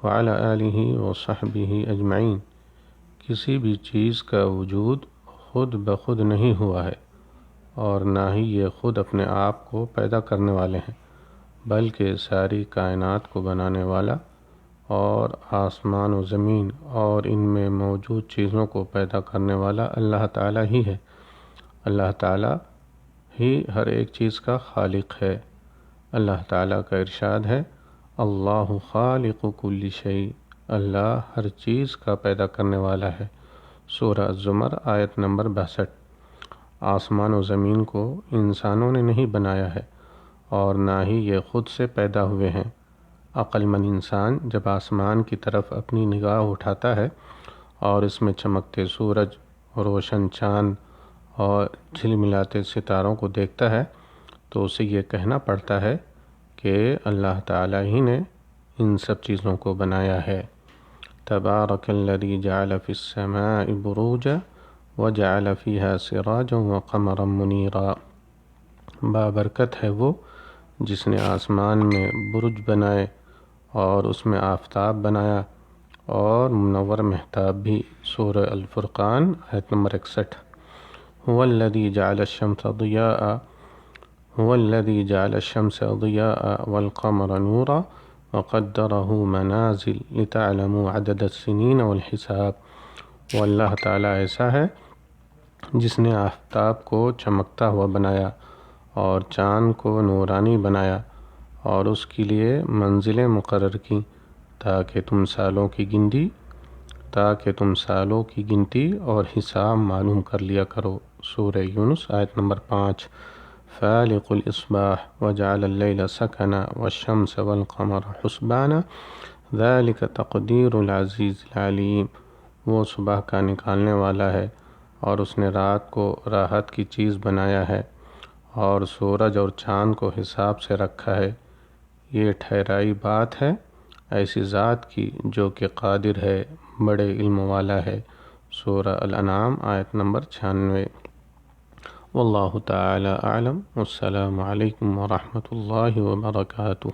وعلى آلہ وصحبہ اجمعین۔ کسی بھی چیز کا وجود خود بخود نہیں ہوا ہے اور نہ ہی یہ خود اپنے آپ کو پیدا کرنے والے ہیں، بلکہ ساری کائنات کو بنانے والا اور آسمان و زمین اور ان میں موجود چیزوں کو پیدا کرنے والا اللہ تعالیٰ ہی ہے۔ اللہ تعالیٰ ہی ہر ایک چیز کا خالق ہے۔ اللہ تعالیٰ کا ارشاد ہے، اللہ خالق کل شیء، اللہ ہر چیز کا پیدا کرنے والا ہے۔ سورہ الزمر آیت نمبر 62۔ آسمان و زمین کو انسانوں نے نہیں بنایا ہے اور نہ ہی یہ خود سے پیدا ہوئے ہیں۔ عقل مند انسان جب آسمان کی طرف اپنی نگاہ اٹھاتا ہے اور اس میں چمکتے سورج، روشن چاند اور جھلملاتے ستاروں کو دیکھتا ہے تو اسے یہ کہنا پڑتا ہے کہ اللہ تعالیٰ ہی نے ان سب چیزوں کو بنایا ہے۔ تبارک الذی جعل فی السماء بروجا وجعل فیہا سراجا وقمرا منیرا۔ بابرکت ہے وہ جس نے آسمان میں برج بنائے اور اس میں آفتاب بنایا اور منور مہتاب بھی۔ سورہ الفرقان آیت نمبر 61۔ هو الذی جعل الشمس ضیاء والقمر نورا وقدرہ منازل لتعلموا عدد السنین والحساب۔ وہ اللہ تعالیٰ ایسا ہے جس نے آفتاب کو چمکتا ہوا بنایا اور چاند کو نورانی بنایا اور اس کے لیے منزلیں مقرر کیں تاکہ تم سالوں کی گنتی اور حساب معلوم کر لیا کرو۔ سورہ یونس آیت نمبر 5۔ فالق الاصباح وجعل اللیل سکنا والشمس والقمر حسبانا ذلک تقدیر العزیز العلیم۔ وہ صبح کا نکالنے والا ہے اور اس نے رات کو راحت کی چیز بنایا ہے اور سورج اور چاند کو حساب سے رکھا ہے۔ یہ ٹھہرائی بات ہے ایسی ذات کی جو کہ قادر ہے، بڑے علم والا ہے۔ سورہ الانعام آیت نمبر 96۔ واللہ تعالی اعلم۔ والسلام علیکم ورحمۃ اللہ وبرکاتہ۔